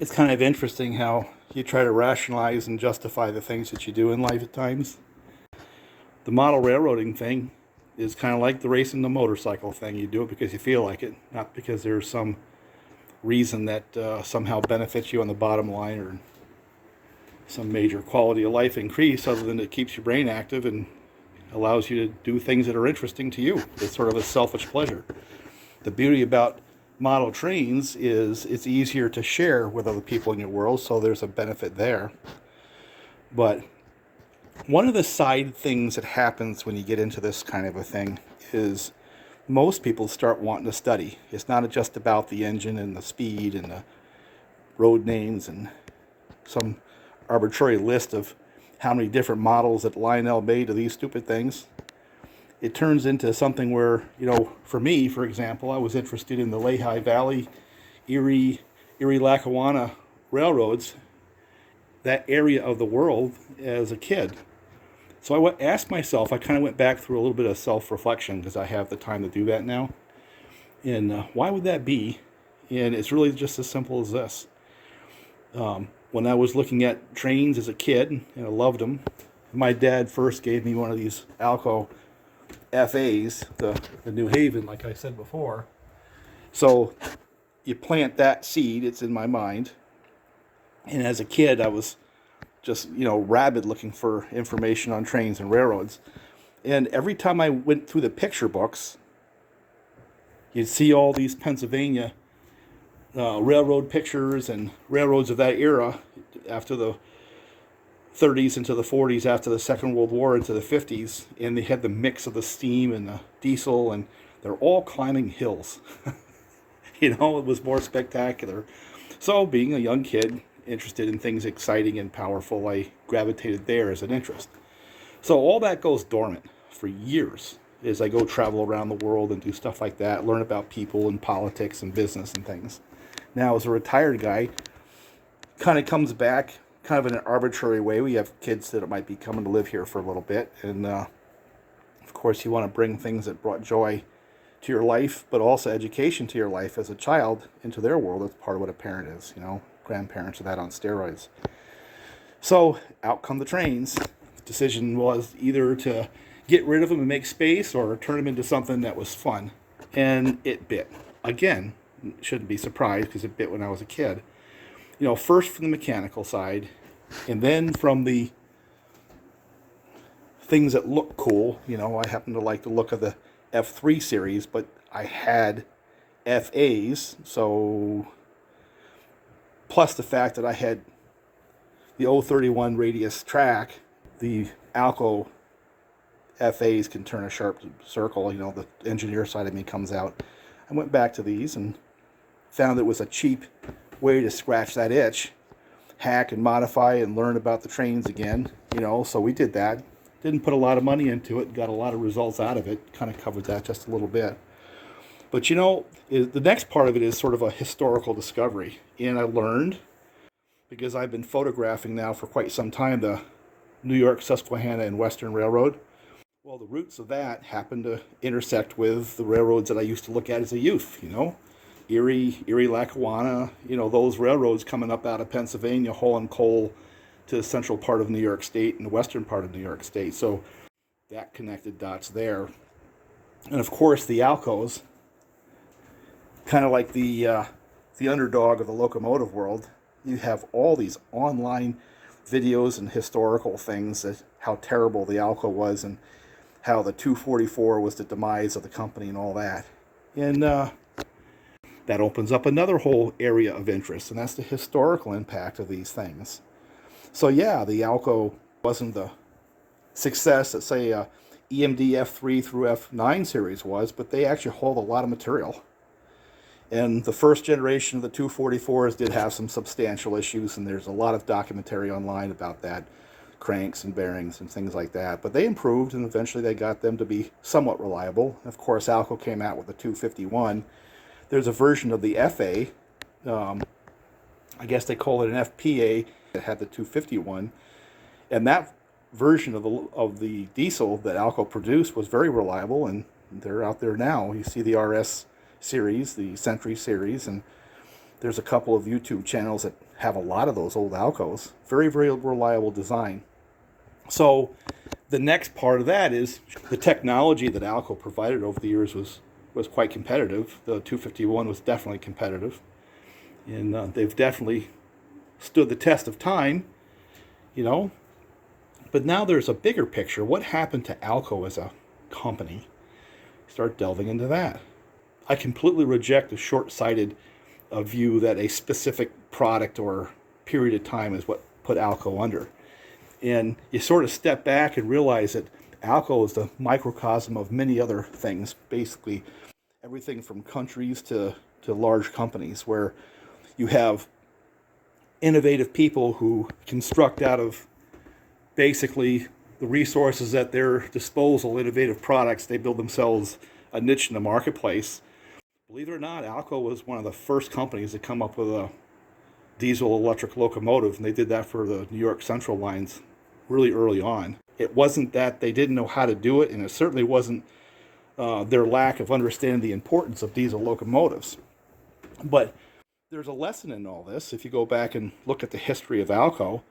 It's kind of interesting how you try to rationalize and justify the things that you do in life at times. The model railroading thing is kind of like the racing the motorcycle thing. You do it because you feel like it, not because there's some reason that somehow benefits you on the bottom line or some major quality of life increase, other than it keeps your brain active and allows you to do things that are interesting to you. It's sort of a selfish pleasure. The beauty about model trains is it's easier to share with other people in your world, so there's a benefit there. But one of the side things that happens when you get into this kind of a thing is most people start wanting to study. It's not just about the engine and the speed and the road names and some arbitrary list of how many different models that Lionel made of these stupid things. It turns into something where, for me, for example, I was interested in the Lehigh Valley, Erie Lackawanna railroads, that area of the world as a kid. So I asked myself, I kind of went back through a little bit of self-reflection because I have the time to do that now. And why would that be? And it's really just as simple as this. When I was looking at trains as a kid, and I loved them, my dad first gave me one of these ALCO FAs, the New Haven, like I said before. So you plant that seed, it's in my mind. And as a kid, I was just, rabid looking for information on trains and railroads. And every time I went through the picture books, you'd see all these Pennsylvania railroad pictures and railroads of that era after the 30s into the 40s, after the Second World War into the 50s, and they had the mix of the steam and the diesel, and they're all climbing hills. It was more spectacular. So being a young kid interested in things exciting and powerful, I gravitated there as an interest. So all that goes dormant for years as I go travel around the world and do stuff like that, learn about people and politics and business and things. Now, as a retired guy, kind of comes back kind of in an arbitrary way. We have kids that might be coming to live here for a little bit. And, of course, you want to bring things that brought joy to your life, but also education to your life as a child into their world. That's part of what a parent is, grandparents are that on steroids. So out come the trains. The decision was either to get rid of them and make space or turn them into something that was fun. And it bit. Again, shouldn't be surprised because it bit when I was a kid. First from the mechanical side, and then from the things that look cool. I happen to like the look of the F3 series, but I had FAs, so plus the fact that I had the O31 radius track, the ALCO FAs can turn a sharp circle. The engineer side of me comes out. I went back to these and found it was a cheap way to scratch that itch, hack and modify and learn about the trains again, so we did that. Didn't put a lot of money into it, got a lot of results out of it, kind of covered that just a little bit. But the next part of it is sort of a historical discovery. And I learned, because I've been photographing now for quite some time, the New York, Susquehanna, and Western Railroad. Well, the roots of that happen to intersect with the railroads that I used to look at as a youth, Erie Lackawanna, those railroads coming up out of Pennsylvania, hauling coal to the central part of New York State and the western part of New York State. So that connected dots there. And of course, the ALCOs, kind of like the underdog of the locomotive world, you have all these online videos and historical things that how terrible the ALCO was and how the 244 was the demise of the company and all that. And that opens up another whole area of interest, and that's the historical impact of these things. So yeah, the ALCO wasn't the success that, say, EMD F3 through F9 series was, but they actually hold a lot of material. And the first generation of the 244s did have some substantial issues, and there's a lot of documentary online about that, cranks and bearings and things like that. But they improved, and eventually they got them to be somewhat reliable. Of course, ALCO came out with the 251. There's a version of the FA, I guess they call it an FPA, that had the 251, and that version of the diesel that ALCO produced was very reliable, and they're out there now. You see the RS series, the Century series, and There's a couple of YouTube channels that have a lot of those old Alcos. Very, very reliable design. So the next part of that is the technology that Alco provided over the years was quite competitive. The 251 was definitely competitive. And they've definitely stood the test of time, you know. But now there's a bigger picture. What happened to Alco as a company? Start delving into that. I completely reject the short-sighted view that a specific product or period of time is what put Alco under. And you sort of step back and realize that Alco is the microcosm of many other things, basically everything from countries to large companies, where you have innovative people who construct out of basically the resources at their disposal, innovative products. They build themselves a niche in the marketplace. Believe it or not, Alco was one of the first companies to come up with a diesel electric locomotive, and they did that for the New York Central lines really early on. It wasn't that they didn't know how to do it, and it certainly wasn't their lack of understanding the importance of diesel locomotives. But there's a lesson in all this. If you go back and look at the history of Alco,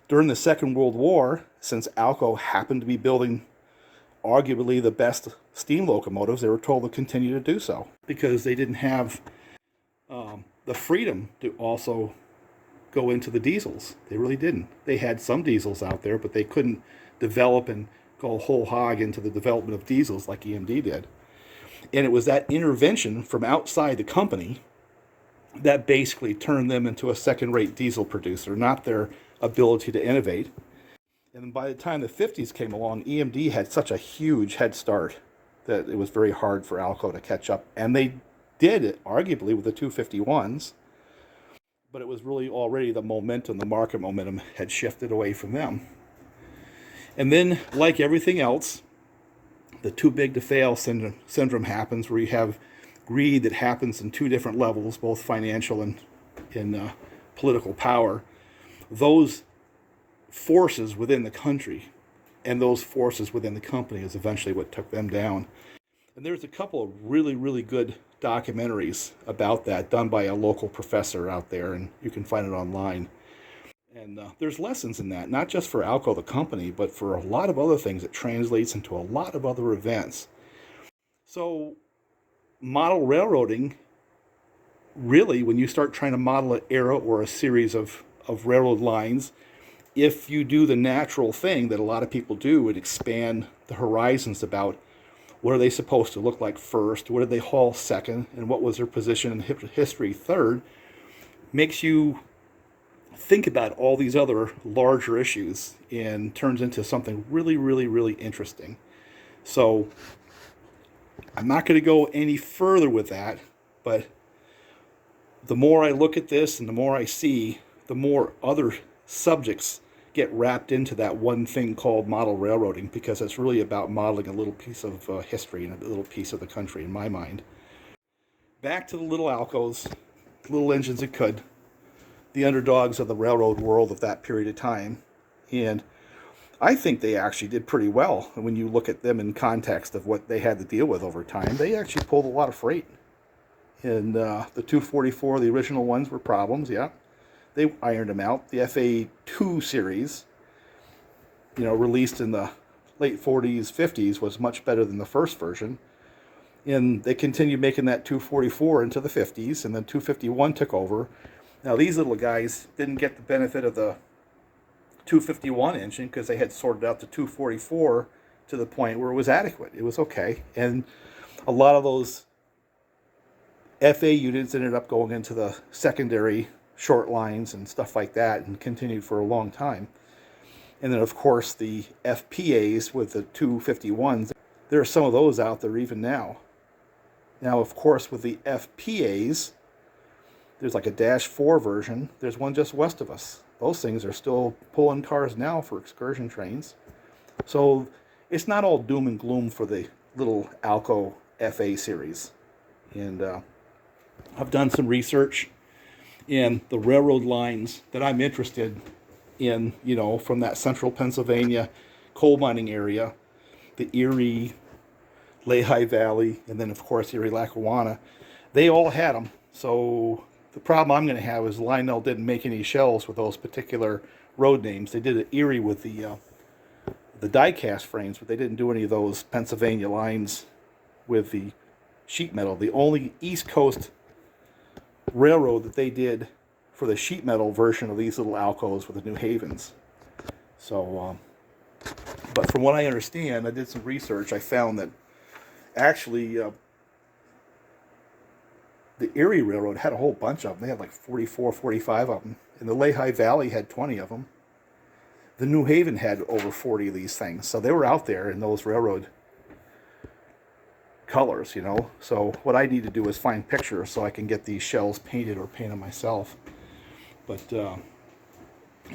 during the Second World War, since Alco happened to be building arguably the best steam locomotives, they were told to continue to do so because they didn't have the freedom to also go into the diesels. They really didn't. They had some diesels out there, but they couldn't develop and go whole hog into the development of diesels like EMD did. And it was that intervention from outside the company that basically turned them into a second-rate diesel producer, not their ability to innovate. And by the time the 50s came along, EMD had such a huge head start that it was very hard for Alco to catch up. And they did it, arguably, with the 251s. But it was really already the momentum, the market momentum had shifted away from them. And then, like everything else, the too big to fail syndrome happens, where you have greed that happens in two different levels, both financial and in political power. Those forces within the country and those forces within the company is eventually what took them down. And there's a couple of really, really good documentaries about that done by a local professor out there, and you can find it online. And there's lessons in that, not just for Alco, the company, but for a lot of other things. It translates into a lot of other events. So model railroading, really, when you start trying to model an era or a series of railroad lines, if you do the natural thing that a lot of people do and expand the horizons about what are they supposed to look like first, what did they haul second, and what was their position in history third, makes you think about all these other larger issues and turns into something really, really, really interesting. So I'm not going to go any further with that, but the more I look at this and the more I see, the more other subjects get wrapped into that one thing called model railroading, because it's really about modeling a little piece of history and a little piece of the country in my mind. Back to the little Alcos, little engines that could, the underdogs of the railroad world of that period of time. And I think they actually did pretty well. And when you look at them in context of what they had to deal with over time, they actually pulled a lot of freight. And the 244, the original ones, were problems, yeah. They ironed them out. The FA2 series, released in the late 40s, 50s, was much better than the first version. And they continued making that 244 into the 50s, and then 251 took over. Now, these little guys didn't get the benefit of the 251 engine because they had sorted out the 244 to the point where it was adequate. It was okay. And a lot of those FA units ended up going into the secondary short lines and stuff like that and continued for a long time. And then, of course, the FPAs with the 251s, there are some of those out there even now. Now, of course, with the FPAs, there's like a Dash 4 version. There's one just west of us. Those things are still pulling cars now for excursion trains. So it's not all doom and gloom for the little Alco FA series. And I've done some research in the railroad lines that I'm interested in, from that central Pennsylvania coal mining area, the Erie, Lehigh Valley, and then, of course, Erie Lackawanna. They all had them. So The problem I'm going to have is Lionel didn't make any shells with those particular road names. They did an Erie with the die cast frames, but they didn't do any of those Pennsylvania lines with the sheet metal. The only East Coast railroad that they did for the sheet metal version of these little Alcos with the New Havens. So, but from what I understand, I did some research, I found that actually the Erie Railroad had a whole bunch of them. They had like 44, 45 of them. And the Lehigh Valley had 20 of them. The New Haven had over 40 of these things. So they were out there in those railroad colors, you know. So what I need to do is find pictures so I can get these shells painted or paint them myself. But, and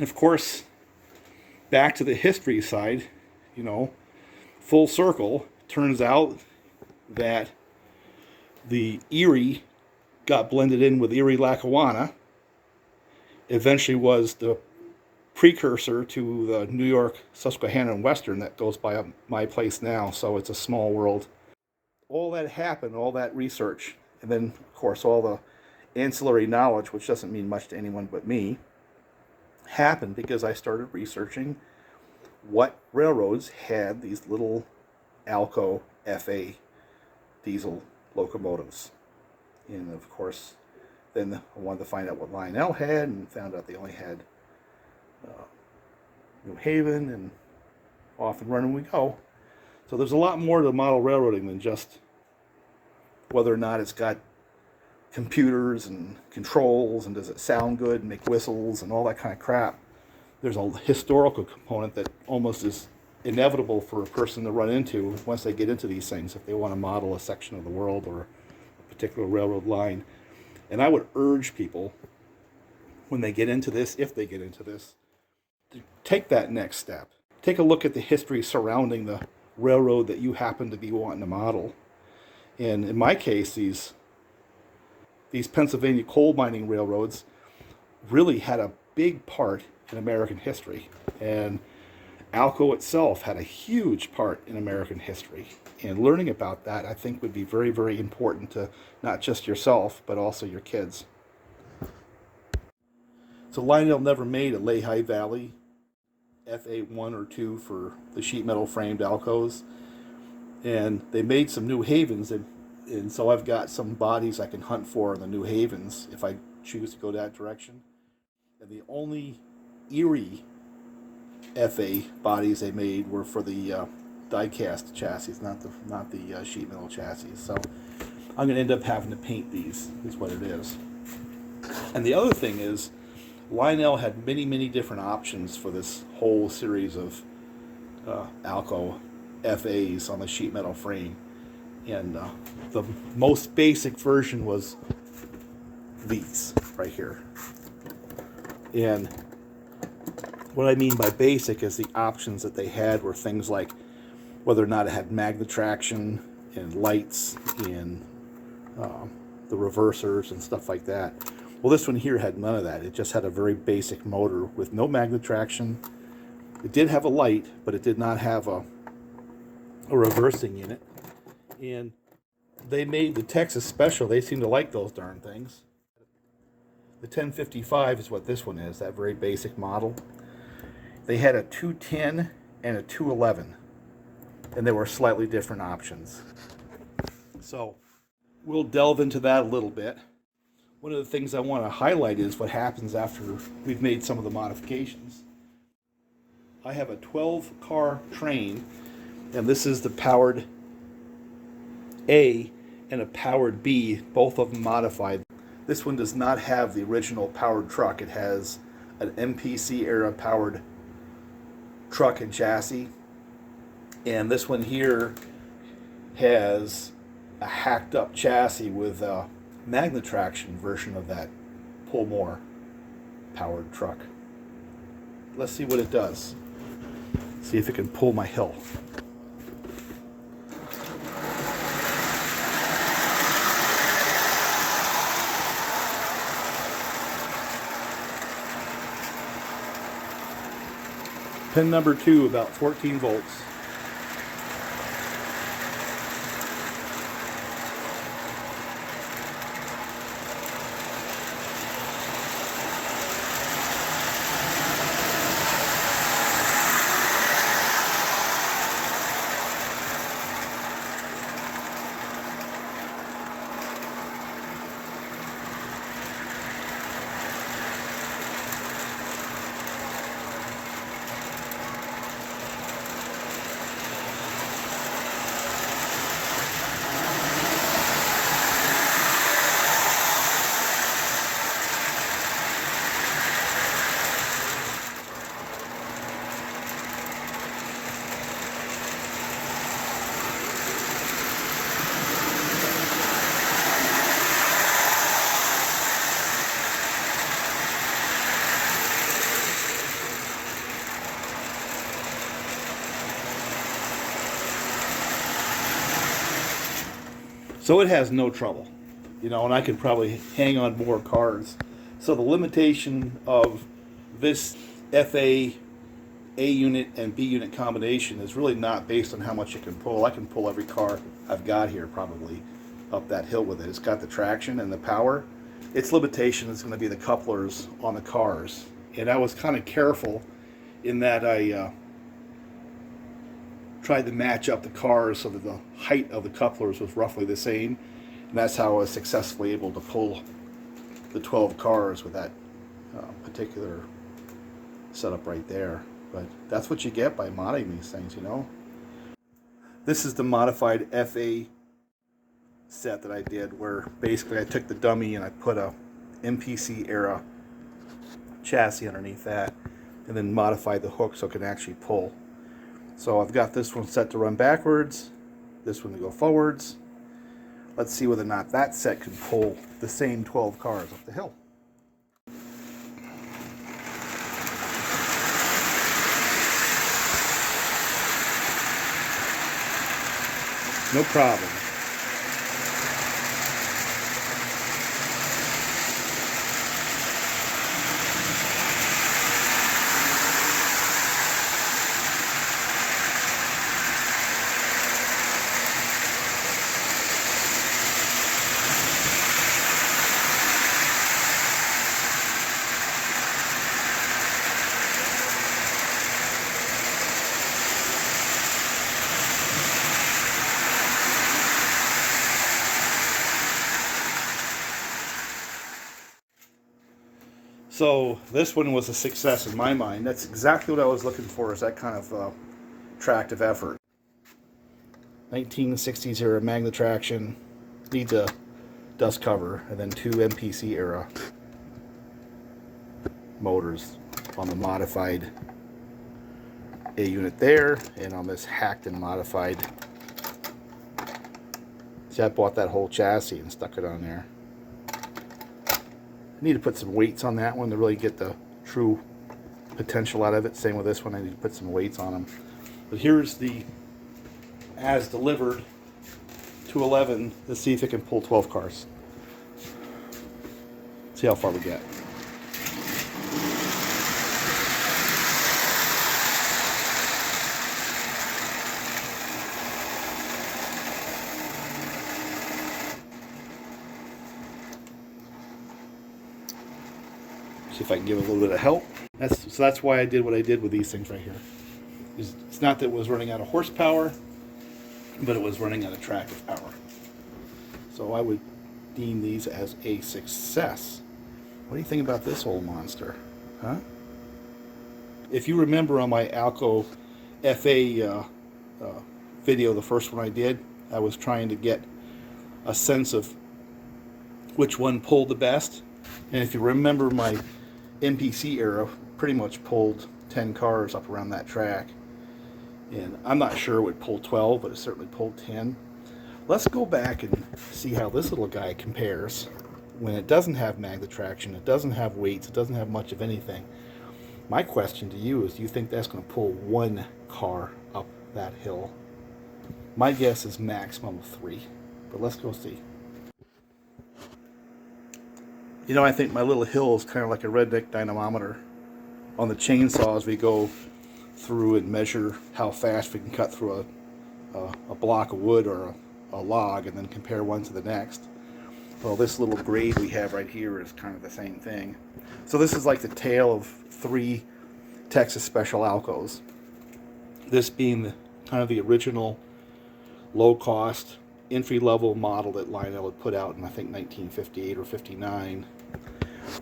of course, back to the history side, you know, full circle, turns out that the Erie got blended in with Erie Lackawanna, eventually was the precursor to the New York, Susquehanna, and Western that goes by my place now, so it's a small world. All that happened, all that research, and then, of course, all the ancillary knowledge, which doesn't mean much to anyone but me, happened because I started researching what railroads had these little ALCO FA diesel locomotives. And of course, then I wanted to find out what Lionel had, and found out they only had New Haven, and off and running we go. So there's a lot more to model railroading than just whether or not it's got computers and controls, and does it sound good and make whistles and all that kind of crap. There's a historical component that almost is inevitable for a person to run into once they get into these things, if they want to model a section of the world or a particular railroad line. And I would urge people, when they get into this, if they get into this, to take that next step. Take a look at the history surrounding the railroad that you happen to be wanting to model. And in my case, these Pennsylvania coal mining railroads really had a big part in American history. And ALCO itself had a huge part in American history. And learning about that, I think, would be very, very important to not just yourself, but also your kids. So Lionel never made a Lehigh Valley FA1 or 2 for the sheet metal framed Alcos. And they made some New Havens, and so I've got some bodies I can hunt for in the New Havens if I choose to go that direction. And the only Erie FA bodies they made were for the die cast chassis, not the sheet metal chassis. So I'm going to end up having to paint these, is what it is. And the other thing is, Lionel had many, many different options for this whole series of ALCO FAs on the sheet metal frame. And the most basic version was these right here. And what I mean by basic is the options that they had were things like whether or not it had magnatration and lights and the reversers and stuff like that. Well, this one here had none of that. It just had a very basic motor with no magnatration. It did have a light, but it did not have a reversing unit. And they made the Texas Special. They seem to like those darn things. The 1055 is what this one is, that very basic model. They had a 210 and a 211, and there were slightly different options. So we'll delve into that a little bit. One of the things I want to highlight is what happens after we've made some of the modifications. I have a 12-car train, and this is the powered A and a powered B, both of them modified. This one does not have the original powered truck. It has an MPC era powered truck and chassis. And this one here has a hacked up chassis with a magnatration version of that Pullmore powered truck. Let's see what it does. See if it can pull my hill. Pin number 2, about 14 volts. So it has no trouble, you know, and I could probably hang on more cars. So the limitation of this FA A unit and B unit combination is really not based on how much it can pull. I can pull every car I've got here probably up that hill with it. It's got the traction and the power. Its limitation is going to be the couplers on the cars. And I was kind of careful in that I tried to match up the cars so that the height of the couplers was roughly the same. And that's how I was successfully able to pull the 12 cars with that particular setup right there. But that's what you get by modding these things, you know. This is the modified FA set that I did, where basically I took the dummy and I put a MPC era chassis underneath that and then modified the hook so it can actually pull. So I've got this one set to run backwards, this one to go forwards. Let's see whether or not that set can pull the same 12 cars up the hill. No problem. So this one was a success in my mind. That's exactly what I was looking for, is that kind of tractive effort. 1960s era magnatration, needs a dust cover, and then 2 MPC era motors on the modified A unit there, and on this hacked and modified. See, I bought that whole chassis and stuck it on there. I need to put some weights on that one to really get the true potential out of it. Same with this one, I need to put some weights on them. But here's the as delivered 211. Let's see if it can pull 12 cars. See how far we get. See if I can give it a little bit of help. So that's why I did what I did with these things right here. It's not that it was running out of horsepower, but it was running out of tractive power. So I would deem these as a success. What do you think about this old monster? Huh? If you remember on my ALCO FA video, the first one I did, I was trying to get a sense of which one pulled the best. And if you remember, my MPC era pretty much pulled 10 cars up around that track. And I'm not sure it would pull 12, but it certainly pulled 10. Let's go back and see how this little guy compares when it doesn't have magnatration, it doesn't have weights, it doesn't have much of anything. My question to you is, do you think that's going to pull 1 car up that hill? My guess is maximum of 3, but let's go see. You know, I think my little hill is kind of like a redneck dynamometer. On the chainsaws, we go through and measure how fast we can cut through a block of wood or a log, and then compare one to the next. Well, this little grade we have right here is kind of the same thing. So this is like the tale of 3 Texas Special Alcos. This being kind of the original low-cost entry-level model that Lionel had put out in, I think, 1958 or 59.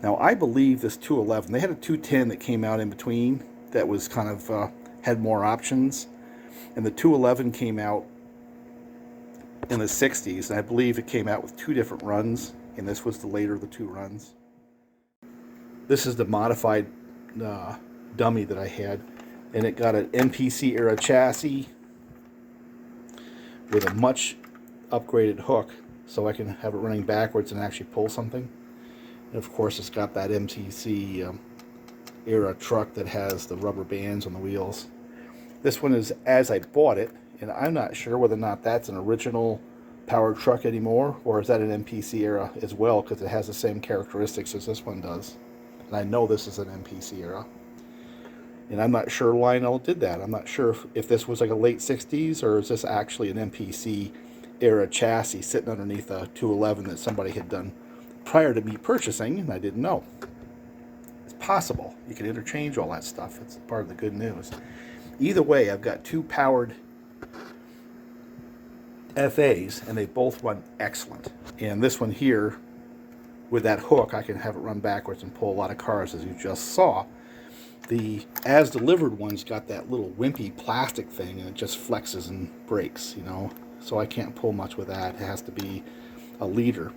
Now, I believe this 211, they had a 210 that came out in between that was kind of had more options, and the 211 came out in the 60s, and I believe it came out with 2 different runs, and this was the later of the 2 runs. This is the modified dummy that I had, and it got an MPC era chassis with a much upgraded hook, so I can have it running backwards and actually pull something. And of course, it's got that MPC era truck that has the rubber bands on the wheels. This one is as I bought it, and I'm not sure whether or not that's an original powered truck anymore, or is that an MPC era as well, because it has the same characteristics as this one does. And I know this is an MPC era. And I'm not sure Lionel did that. I'm not sure if this was like a late 60s, or is this actually an MPC era chassis sitting underneath a 211 that somebody had done prior to me purchasing, and I didn't know. It's possible. You can interchange all that stuff. It's part of the good news. Either way, I've got two powered FAs, and they both run excellent. And this one here, with that hook, I can have it run backwards and pull a lot of cars, as you just saw. The as-delivered one's got that little wimpy plastic thing, and it just flexes and breaks, you know. So I can't pull much with that. It has to be a leader.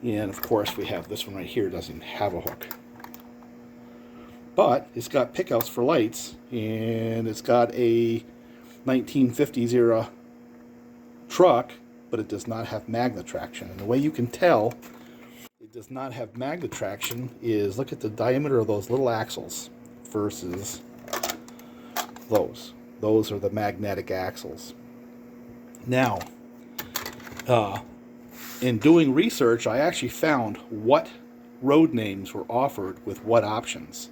And, of course, we have this one right here. It doesn't even have a hook. But it's got pickouts for lights, and it's got a 1950s era truck, but it does not have magnatration. And the way you can tell it does not have magnatration is look at the diameter of those little axles versus those. Those are the magnetic axles. Now, in doing research, I actually found what road names were offered with what options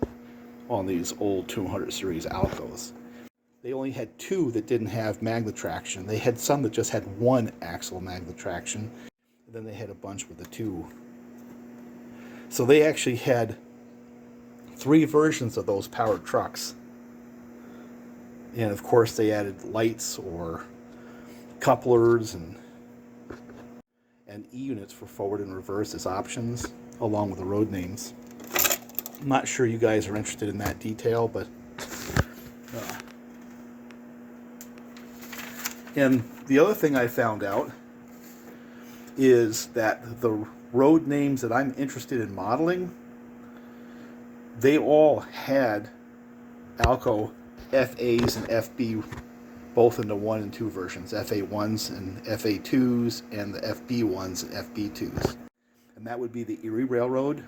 on these old 200 series Alcos. They only had two that didn't have magnatration. They had some that just had one axle magnatration, and then they had a bunch with the two. So they actually had three versions of those powered trucks. And of course they added lights or couplers and E-units for forward and reverse as options, along with the road names. I'm not sure you guys are interested in that detail, but and the other thing I found out is that the road names that I'm interested in modeling, they all had ALCO FAs and FB both in the 1 and 2 versions, FA1s and FA2s, and the FB1s and FB2s. And that would be the Erie Railroad,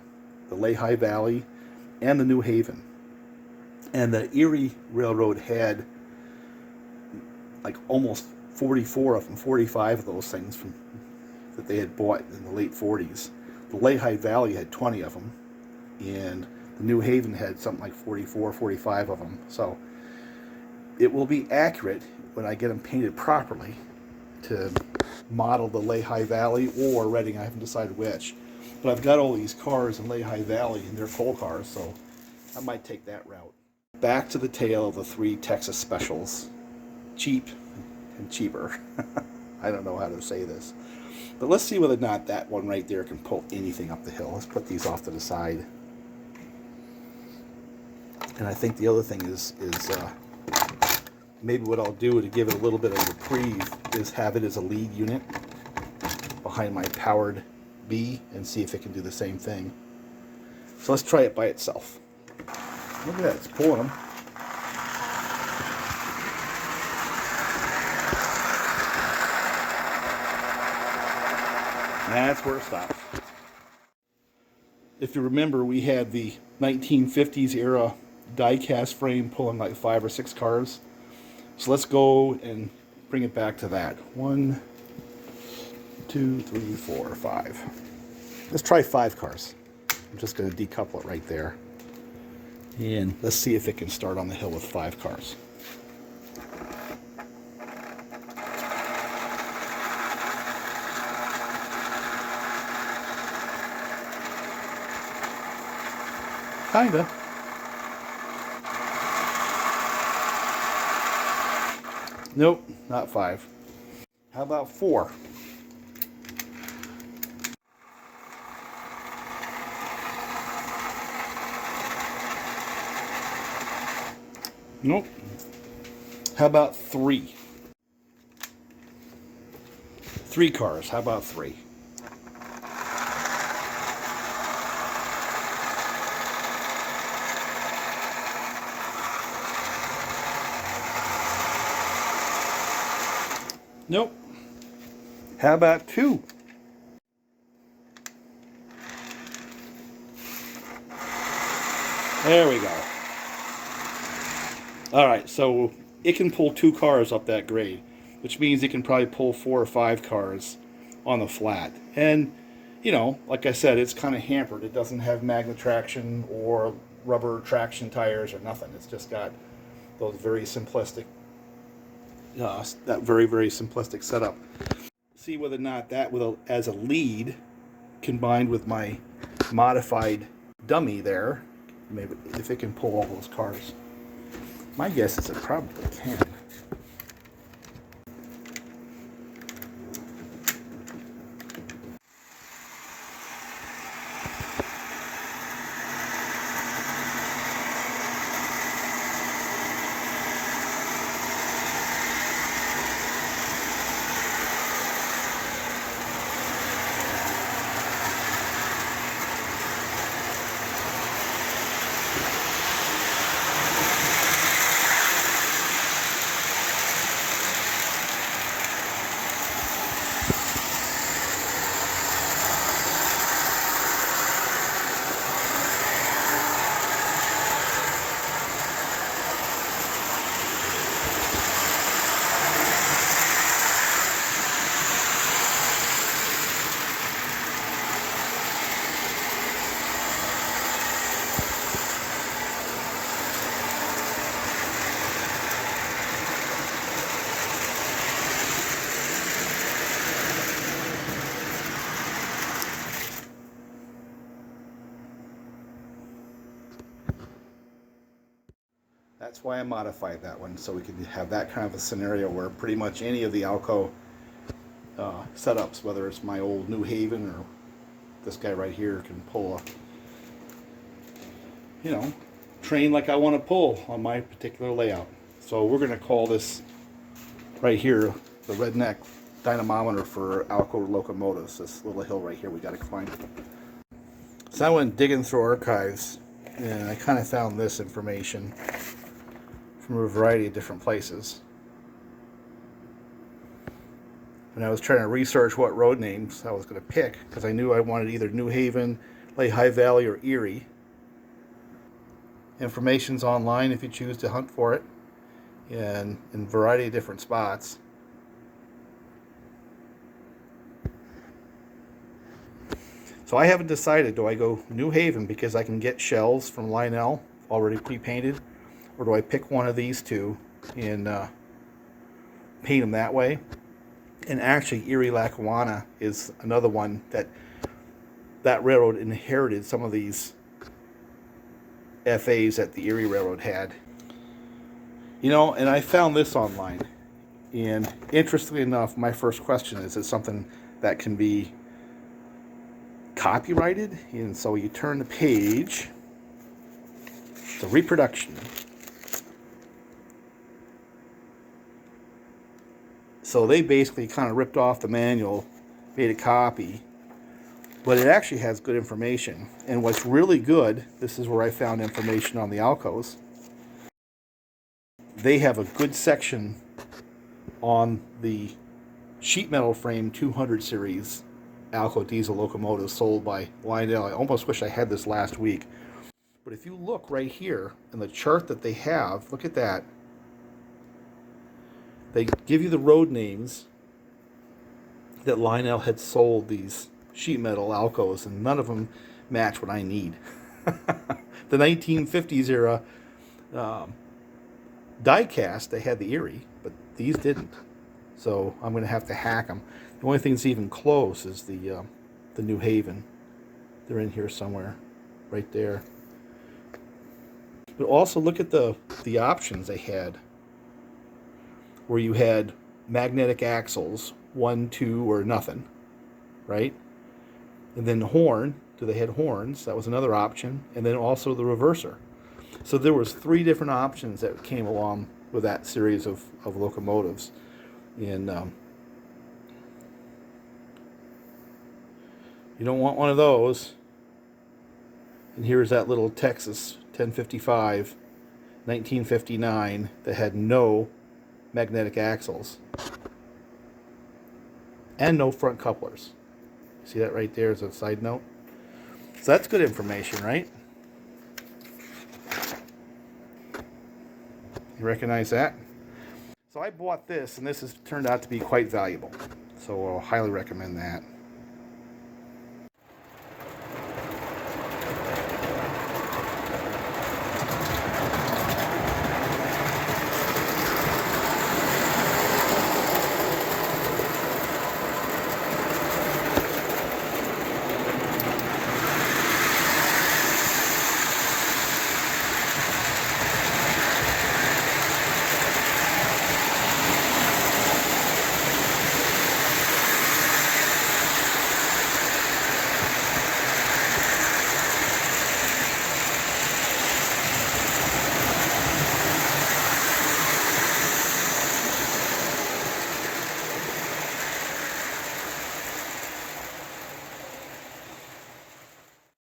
the Lehigh Valley, and the New Haven. And the Erie Railroad had like almost 44 of them, 45 of those things that they had bought in the late 40s. The Lehigh Valley had 20 of them, and the New Haven had something like 44, 45 of them. So it will be accurate when I get them painted properly to model the Lehigh Valley or Reading. I haven't decided which. But I've got all these cars in Lehigh Valley, and they're coal cars, so I might take that route. Back to the tale of the 3 Texas specials. Cheap and cheaper. I don't know how to say this. But let's see whether or not that one right there can pull anything up the hill. Let's put these off to the side. And I think the other thing is maybe what I'll do to give it a little bit of reprieve is have it as a lead unit behind my powered B and see if it can do the same thing. So let's try it by itself. Look at that, it's pulling them. That's where it stops. If you remember, we had the 1950s era die cast frame pulling like 5 or 6 cars. So let's go and bring it back to that. 1, 2, 3, 4, 5. Let's try 5 cars. I'm just going to decouple it right there. And let's see if it can start on the hill with 5 cars. Kinda. Nope, not 5. How about 4? Nope. How about 3? 3 cars. How about 3? Nope. How about 2? There we go. All right, so it can pull 2 cars up that grade, which means it can probably pull 4 or 5 cars on the flat. And, you know, like I said, it's kind of hampered. It doesn't have magnatration or rubber traction tires or nothing. It's just got those very simplistic, that very simplistic setup. See whether or not that, as a lead, combined with my modified dummy there, maybe if it can pull all those cars. My guess is it probably can. That's why I modified that one, so we could have that kind of a scenario where pretty much any of the ALCO setups, whether it's my old New Haven or this guy right here, can pull a, you know, train like I want to pull on my particular layout. So we're going to call this right here the redneck dynamometer for ALCO locomotives. This little hill right here we got to climb. So I went digging through archives, and I kind of found this information from a variety of different places. And I was trying to research what road names I was going to pick, because I knew I wanted either New Haven, Lehigh Valley, or Erie. Information's online if you choose to hunt for it, and in a variety of different spots. So I haven't decided, do I go New Haven because I can get shells from Lionel already pre-painted, or do I pick one of these two and paint them that way? And actually, Erie Lackawanna is another one that railroad inherited some of these FAs that the Erie Railroad had. You know, and I found this online. And interestingly enough, my first question is it something that can be copyrighted? And so you turn the page, it's a reproduction. So they basically kind of ripped off the manual, made a copy, but it actually has good information. And what's really good, this is where I found information on the ALCOs, they have a good section on the sheet metal frame 200 series ALCO diesel locomotives sold by Lionel. I almost wish I had this last week. But if you look right here in the chart that they have, look at that. They give you the road names that Lionel had sold these sheet metal ALCOs, and none of them match what I need. The 1950s era die cast, they had the Erie, but these didn't. So I'm going to have to hack them. The only thing that's even close is the New Haven. They're in here somewhere, right there. But also look at the options they had, where you had magnetic axles, 1, 2, or nothing, right? And then the horn, so they had horns, that was another option, and then also the reverser. So there was 3 different options that came along with that series of locomotives. And you don't want one of those. And here's that little Texas 1055, 1959, that had no magnetic axles and no front couplers. See that right there as a side note? So that's good information, right? You recognize that? So I bought this, and this has turned out to be quite valuable. So I'll highly recommend that.